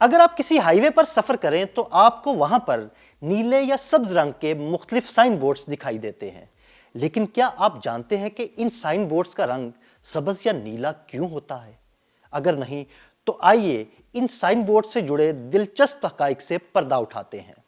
اگر آپ کسی ہائی وے پر سفر کریں تو آپ کو وہاں پر نیلے یا سبز رنگ کے مختلف سائن بورڈز دکھائی دیتے ہیں، لیکن کیا آپ جانتے ہیں کہ ان سائن بورڈز کا رنگ سبز یا نیلا کیوں ہوتا ہے؟ اگر نہیں تو آئیے ان سائن بورڈ سے جڑے دلچسپ حقائق سے پردہ اٹھاتے ہیں۔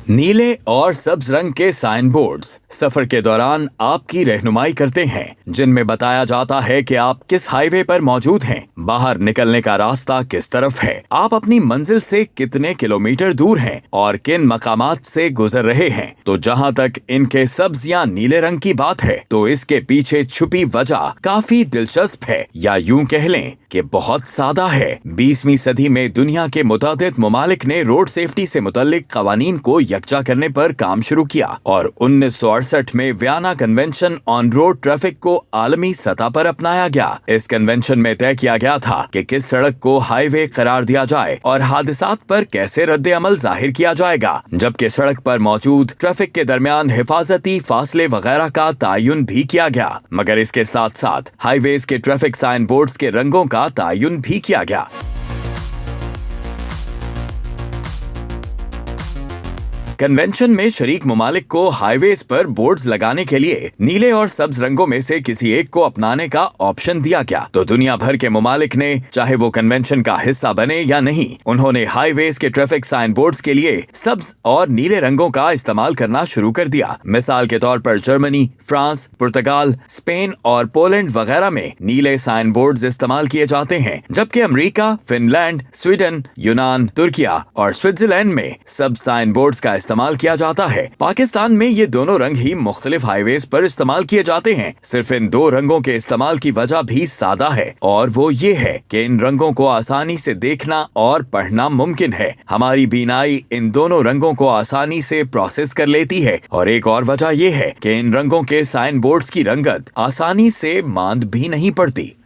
نیلے اور سبز رنگ کے سائن بورڈز سفر کے دوران آپ کی رہنمائی کرتے ہیں، جن میں بتایا جاتا ہے کہ آپ کس ہائی وے پر موجود ہیں، باہر نکلنے کا راستہ کس طرف ہے، آپ اپنی منزل سے کتنے کلومیٹر دور ہیں اور کن مقامات سے گزر رہے ہیں۔ تو جہاں تک ان کے سبز یا نیلے رنگ کی بات ہے تو اس کے پیچھے چھپی وجہ کافی دلچسپ ہے، یا یوں کہہ لیں کہ بہت سادہ ہے۔ 20ویں صدی میں دنیا کے متعدد ممالک نے روڈ سیفٹی سے متعلق قوانین کو یکجا کرنے پر کام شروع کیا اور 1968 میں Vienna convention on road traffic کو عالمی سطح پر اپنایا گیا۔ اس کنونشن میں طے کیا گیا تھا کہ کس سڑک کو ہائی وے قرار دیا جائے اور حادثات پر کیسے رد عمل ظاہر کیا جائے گا، جبکہ سڑک پر موجود ٹریفک کے درمیان حفاظتی فاصلے وغیرہ کا تعین بھی کیا گیا، مگر اس کے ساتھ ساتھ ہائی ویز کے ٹریفک سائن بورڈز کے رنگوں کا تعین بھی کیا گیا۔ کنونشن میں شریک ممالک کو ہائی ویز پر بورڈز لگانے کے لیے نیلے اور سبز رنگوں میں سے کسی ایک کو اپنانے کا آپشن دیا گیا، تو دنیا بھر کے ممالک نے، چاہے وہ کنونشن کا حصہ بنے یا نہیں، انہوں نے ہائی ویز کے ٹریفک سائن بورڈز کے لیے سبز اور نیلے رنگوں کا استعمال کرنا شروع کر دیا۔ مثال کے طور پر جرمنی، فرانس، پرتگال، اسپین اور پولینڈ وغیرہ میں نیلے سائن بورڈز استعمال کیے جاتے ہیں، جبکہ امریکہ، فن لینڈ، سویڈن، یونان، ترکیہ اور سوئٹزرلینڈ میں سبز سائن بورڈز کا استعمال کیا جاتا ہے۔ پاکستان میں یہ دونوں رنگ ہی مختلف ہائی ویز پر استعمال کیے جاتے ہیں۔ صرف ان دو رنگوں کے استعمال کی وجہ بھی سادہ ہے، اور وہ یہ ہے کہ ان رنگوں کو آسانی سے دیکھنا اور پڑھنا ممکن ہے۔ ہماری بینائی ان دونوں رنگوں کو آسانی سے پروسیس کر لیتی ہے، اور ایک اور وجہ یہ ہے کہ ان رنگوں کے سائن بورڈز کی رنگت آسانی سے ماند بھی نہیں پڑتی۔